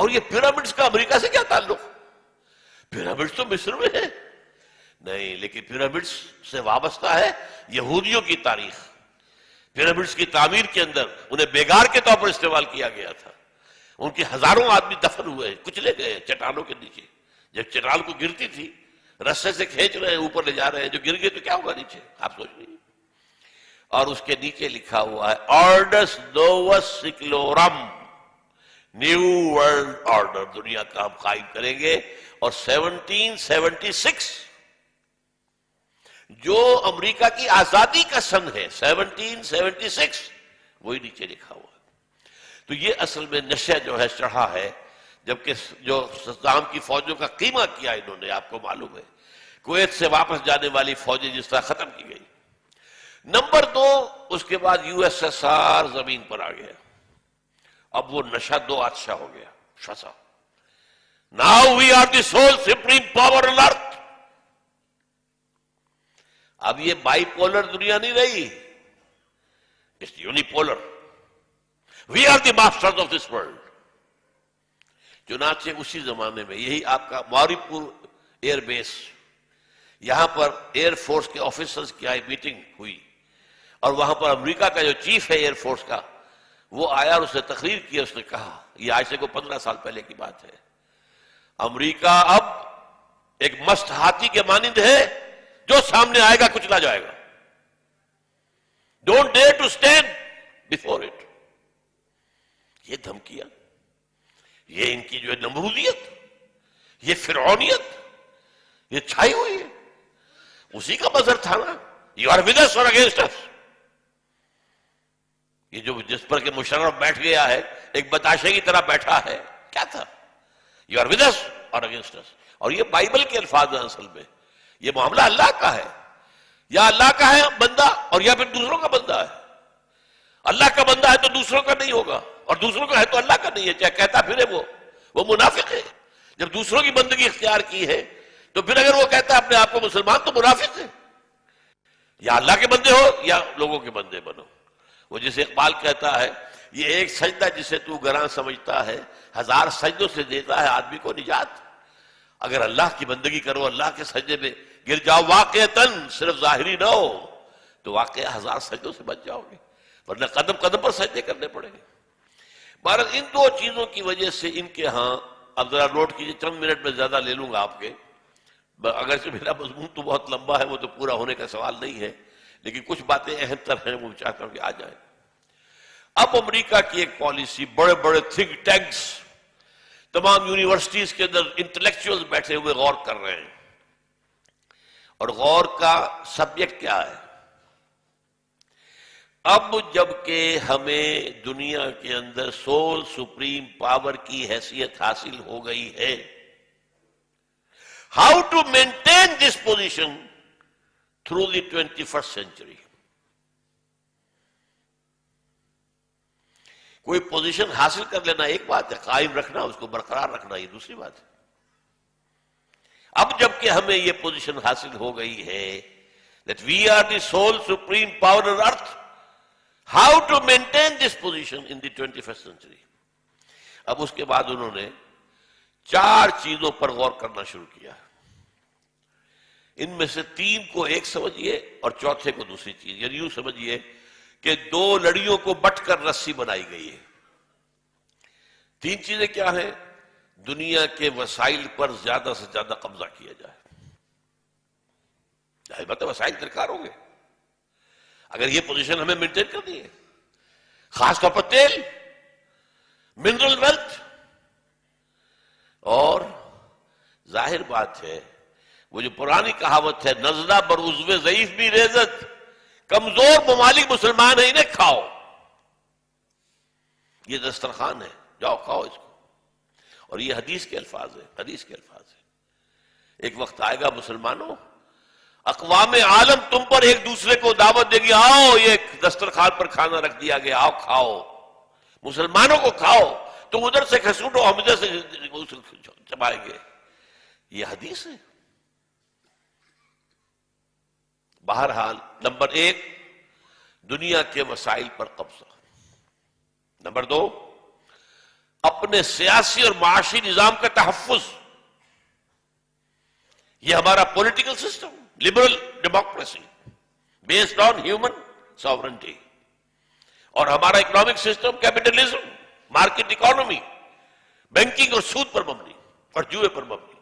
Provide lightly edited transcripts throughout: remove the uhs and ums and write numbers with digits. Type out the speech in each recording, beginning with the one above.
اور یہ پیرامڈز کا امریکہ سے کیا تعلق؟ پیرامڈز تو مصر میں ہے نہیں، لیکن پیرامڈز سے وابستہ ہے یہودیوں کی تاریخ۔ پیرامڈز کی تعمیر کے اندر انہیں بیگار کے طور پر استعمال کیا گیا تھا، ان کے ہزاروں آدمی دفن ہوئے، کچلے گئے چٹانوں کے نیچے۔ جب چٹان کو گرتی تھی رسے سے کھینچ رہے ہیں، اوپر لے جا رہے ہیں، جو گر گئے تو کیا ہوگا نیچے، آپ سوچ لیجیے۔ اور اس کے نیچے لکھا ہوا ہے آرڈس نووس سیکولورم، نیو ورلڈ آرڈر، دنیا کا ہم قائم کریں گے۔ اور 1776 جو امریکہ کی آزادی کا سن ہے، 1776 وہی نیچے لکھا ہوا ہے۔ تو یہ اصل میں نشہ جو ہے چڑھا ہے، جبکہ جو صدام کی فوجوں کا قیمہ کیا انہوں نے، آپ کو معلوم ہے کویت سے واپس جانے والی فوجیں جس طرح ختم کی گئی۔ نمبر 2، اس کے بعد یو ایس ایس آر زمین پر آ گیا، اب وہ نشہ 2 آتشا ہو گیا، شسا۔ Now we are the sole supreme power on earth. اب یہ بائی پولر دنیا نہیں رہی، it's unipolar. We are the masters of this world. چنانچہ اسی زمانے میں یہی آپ کا ماوری پور ایئر بیس، یہاں پر ایئر فورس کے آفیسرز کی آئی میٹنگ ہوئی، اور وہاں پر امریکہ کا جو چیف ہے ایئر فورس کا، وہ آیا اور اس نے تقریر کی۔ اس نے کہا، یہ آج سے کو 15 سال پہلے کی بات ہے، امریکہ اب ایک مست ہاتھی کے مانند ہے، جو سامنے آئے گا کچلا جائے گا۔ Don't dare to stand before it. یہ دھمکیاں، یہ ان کی جو ہے نمرودیت، یہ فرعونیت، یہ چھائی ہوئی ہے۔ اسی کا مظہر تھا نا، یو آر ود اس اور اگینسٹ اس۔ یہ جو جس پر کہ مشرف بیٹھ گیا ہے، ایک بتاشے کی طرح بیٹھا ہے، کیا تھا؟ یو آر ود اس اور اگینسٹ اس۔ اور یہ بائبل کے الفاظ ہیں اصل میں۔ یہ معاملہ اللہ کا ہے، یا اللہ کا ہے بندہ اور یا پھر دوسروں کا بندہ ہے۔ اللہ کا بندہ ہے تو دوسروں کا نہیں ہوگا، اور دوسروں کا ہے تو اللہ کا نہیں ہے، چاہے کہتا پھرے وہ منافق ہے۔ جب دوسروں کی بندگی اختیار کی ہے تو پھر اگر وہ کہتا ہے اپنے آپ کو مسلمان تو منافق ہے۔ یا اللہ کے بندے ہو یا لوگوں کے بندے بنو۔ وہ جسے اقبال کہتا ہے، یہ ایک سجدہ جسے تو گراں سمجھتا ہے، 1000 سجدوں سے دیتا ہے آدمی کو نجات۔ اگر اللہ کی بندگی کرو، اللہ کے سجدے میں گر جاؤ واقعتاً، صرف ظاہری نہ ہو، تو واقعہ 1000 سجدوں سے بچ جاؤ گے، ورنہ قدم قدم پر سجدے کرنے پڑیں گے۔ بہرحال ان 2 چیزوں کی وجہ سے ان کے ہاں، اب ذرا نوٹ کیجئے، چند منٹ میں زیادہ لے لوں گا آپ کے، اگرچہ میرا مضمون تو بہت لمبا ہے، وہ تو پورا ہونے کا سوال نہیں ہے، لیکن کچھ باتیں اہم تر ہیں، وہ چاہتا ہوں کہ آ جائیں۔ اب امریکہ کی ایک پالیسی، بڑے بڑے تھنک ٹینکس، تمام یونیورسٹیز کے اندر انٹلیکچوئلز بیٹھے ہوئے غور کر رہے ہیں، اور غور کا سبجیکٹ کیا ہے؟ اب جب کہ ہمیں دنیا کے اندر سول سپریم پاور کی حیثیت حاصل ہو گئی ہے، how to maintain this position through the 21st century. کوئی پوزیشن حاصل کر لینا ایک بات ہے، قائم رکھنا، اس کو برقرار رکھنا یہ دوسری بات ہے۔ اب جب کہ ہمیں یہ پوزیشن حاصل ہو گئی ہے that we are the sole supreme power on earth, how to maintain this position in the 21st century؟ اب اس کے بعد انہوں نے 4 چیزوں پر غور کرنا شروع کیا، ان میں سے 3 کو ایک سمجھیے اور چوتھے کو دوسری چیز، یعنی یوں سمجھیے کہ 2 لڑیوں کو بٹ کر رسی بنائی گئی ہے۔ 3 چیزیں کیا ہیں؟ دنیا کے وسائل پر زیادہ سے زیادہ قبضہ کیا جائے۔ ظاہر بات ہے وسائل درکار ہوں گے اگر یہ پوزیشن ہمیں مینٹین کرنی ہے، خاص طور پر تیل، منرل ویلتھ، اور ظاہر بات ہے وہ جو پرانی کہاوت ہے، نزلہ بر عضو ضعیف بھی ریزت، کمزور ممالک مسلمان ہیں انہیں کھاؤ، یہ دسترخوان ہے، جاؤ کھاؤ اس کو۔ اور یہ حدیث کے الفاظ ہیں، حدیث کے الفاظ ہیں۔ ایک وقت آئے گا مسلمانوں، اقوام عالم تم پر ایک دوسرے کو دعوت دے گی، آؤ یہ دسترخوان پر کھانا رکھ دیا گیا، آؤ کھاؤ، مسلمانوں کو کھاؤ، تم ادھر سے کھسوٹو ہم ادھر سے چبائیں گے، یہ حدیث ہے۔ بہرحال نمبر 1 دنیا کے وسائل پر قبضہ، نمبر 2 اپنے سیاسی اور معاشی نظام کا تحفظ. یہ ہمارا political system liberal democracy based on human sovereignty, اور ہمارا economic system capitalism, market economy, banking اور سود پر مبنی اور جوئے پر مبنی.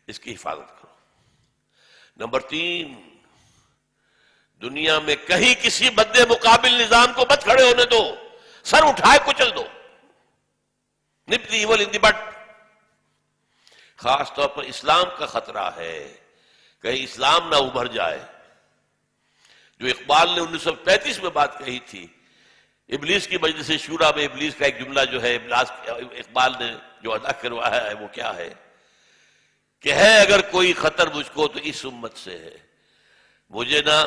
اس کی حفاظت کرو. نمبر 3، دنیا میں کہیں کسی بدے مقابل نظام کو مت کھڑے ہونے دو، سر اٹھائے کچل دو. نپ دی ایول ان دی بٹ. خاص طور پر اسلام کا خطرہ ہے، کہیں اسلام نہ ابھر جائے. جو اقبال نے 1935 میں بات کہی تھی، ابلیس کی مجلس شورا میں ابلیس کا ایک جملہ جو ہے اقبال نے جو ادا کروایا ہے وہ کیا ہے کہ ہے اگر کوئی خطر مجھ کو تو اس امت سے ہے. مجھے نہ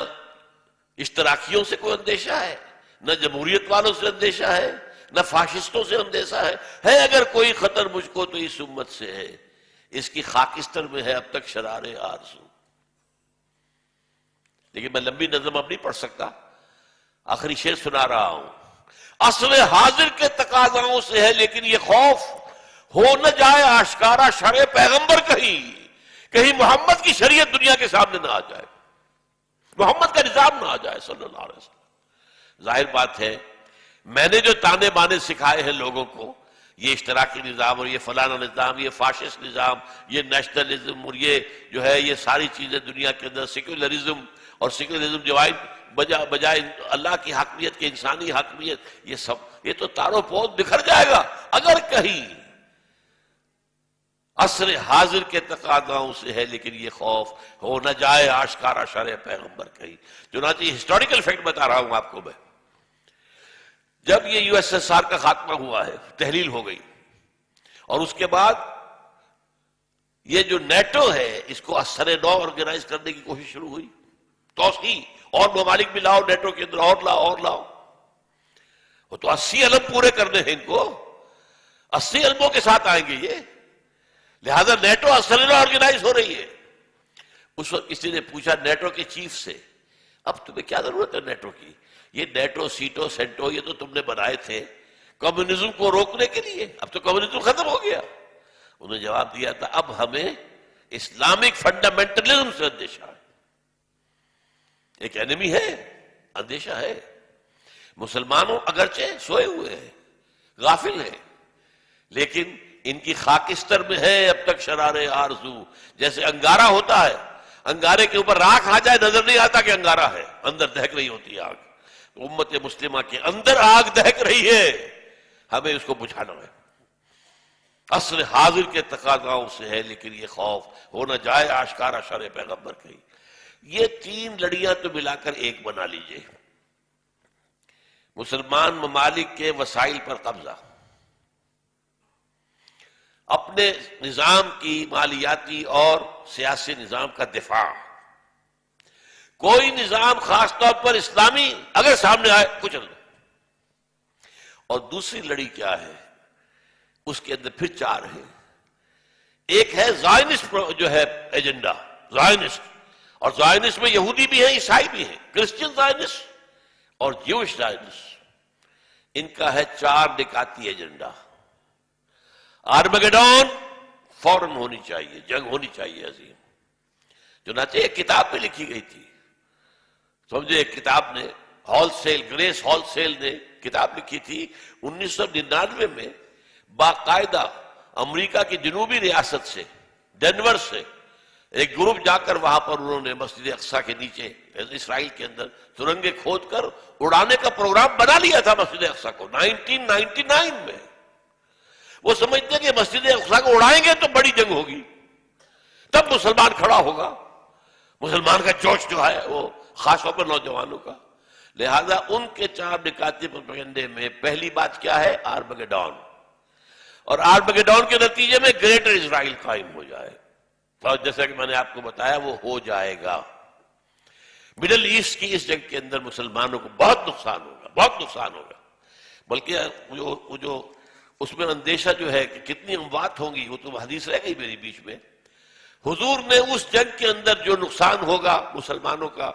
اشتراکیوں سے کوئی اندیشہ ہے، نہ جمہوریت والوں سے اندیشہ ہے، نہ فاشسٹوں سے اندیشہ ہے اگر کوئی خطر مجھ کو تو اس امت سے ہے. اس کی خاکستر میں ہے اب تک شرار آرزو. لیکن میں لمبی نظم اب نہیں پڑھ سکتا، آخری شعر سنا رہا ہوں. عصر حاضر کے تقاضاؤں سے ہے لیکن یہ خوف ہو نہ جائے آشکارا شرع پیغمبر، کہیں محمد کی شریعت دنیا کے سامنے نہ آ جائے، محمد کا نظام نہ آ جائے صلی اللہ علیہ وسلم. ظاہر بات ہے میں نے جو تانے بانے سکھائے ہیں لوگوں کو، یہ اشتراکی نظام اور یہ فلانا نظام، یہ فاشسٹ نظام، یہ نیشنلزم اور یہ جو ہے یہ ساری چیزیں دنیا کے اندر سیکولرزم اور سیکولرزم بجائے اللہ کی حاکمیت کے انسانی حاکمیت، یہ سب یہ تو تارو پود بکھر جائے گا اگر کہیں عصر حاضر کے تقاضاؤں سے ہے لیکن یہ خوف ہو نہ جائے آشکارا شرع پیغمبر کہیں. چنانچہ یہ ہسٹوریکل فیکٹ بتا رہا ہوں آپ کو میں. جب یہ یو ایس ایس آر کا خاتمہ ہوا ہے، تحلیل ہو گئی، اور اس کے بعد یہ جو نیٹو ہے اس کو اثر نو آرگنائز کرنے کی کوشش شروع ہوئی، توسیع اور ممالک بھی لاؤ نیٹو کے اندر، اور لاؤ. وہ تو 80 علم پورے کرنے ہیں ان کو، 80 علموں کے ساتھ آئیں گے یہ، لہذا نیٹو اثر نو آرگنائز ہو رہی ہے. اس وقت کسی نے پوچھا نیٹو کے چیف سے، اب تمہیں کیا ضرورت ہے نیٹو کی؟ یہ نیٹو سیٹو سینٹو یہ تو تم نے بنائے تھے کمیونزم کو روکنے کے لیے، اب تو کمیونزم ختم ہو گیا. انہوں نے جواب دیا تھا اب ہمیں اسلامک فنڈامنٹلزم سے اندیشہ ہے. ایک اینمی ہے، اندیشہ ہے. مسلمانوں اگرچہ سوئے ہوئے ہیں، غافل ہیں، لیکن ان کی خاکستر میں ہے اب تک شرار آرزو. جیسے انگارہ ہوتا ہے، انگارے کے اوپر راکھ آ جائے نظر نہیں آتا کہ انگارہ ہے، اندر دہک رہی ہوتی ہے آگ. امت مسلمہ کے اندر آگ دہک رہی ہے، ہمیں اس کو بجھانا ہے. عصر حاضر کے تقاضاؤں سے ہے لیکن یہ خوف ہو نہ جائے آشکارا شرع پیغمبر کہیں. یہ 3 لڑیاں تو ملا کر ایک بنا لیجئے. مسلمان ممالک کے وسائل پر قبضہ، اپنے نظام کی مالیاتی اور سیاسی نظام کا دفاع. کوئی نظام خاص طور پر اسلامی اگر سامنے آئے کچل دو. اور دوسری لڑی کیا ہے؟ اس کے اندر پھر 4 ہیں. ایک ہے زائنسٹ جو ہے ایجنڈا، زائنسٹ، اور زائنسٹ میں یہودی بھی ہیں، عیسائی بھی ہیں، کرسچن زائنسٹ اور جیوش زائنسٹ. ان کا ہے 4 نکاتی ایجنڈا. آرمگیڈون فوراً ہونی چاہیے، جنگ ہونی چاہیے عظیم. چنانچہ ایک کتاب میں لکھی گئی تھی، سمجھے ایک کتاب نے گریس ہال سیل نے کتاب لکھی تھی 1999 میں. باقاعدہ امریکہ کی جنوبی ریاست سے، ڈینور سے ایک گروپ جا کر وہاں پر انہوں نے مسجد اقصیٰ کے نیچے اسرائیل کے اندر سرنگیں کھود کر اڑانے کا پروگرام بنا لیا تھا مسجد اقصیٰ کو 1999 میں. وہ سمجھتے ہیں کہ مسجد اقصیٰ کو اڑائیں گے تو بڑی جنگ ہوگی، تب مسلمان کھڑا ہوگا. مسلمان کا جوش جو ہے وہ خاص طور پر نوجوانوں کا. لہذا ان کے 4 نکاتی پروپیگنڈے میں پہلی بات کیا ہے؟ آرمگیڈون. اور آرمگیڈون کے نتیجے میں گریٹر اسرائیل قائم ہو جائے، اور جیسا کہ میں نے آپ کو بتایا وہ ہو جائے گا. مڈل ایسٹ کی اس جنگ کے اندر مسلمانوں کو بہت نقصان ہوگا، بہت نقصان ہوگا. بلکہ جو اس میں اندیشہ جو ہے کہ کتنی اموات ہوں گی وہ تو حدیث رہ گئی میری بیچ میں. حضور نے اس جنگ کے اندر جو نقصان ہوگا مسلمانوں کا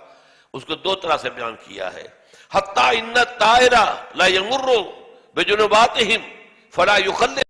اس کو 2 طرح سے بیان کیا ہے. حتی ان الطائر لا یمر بجنباتہم فلا یخل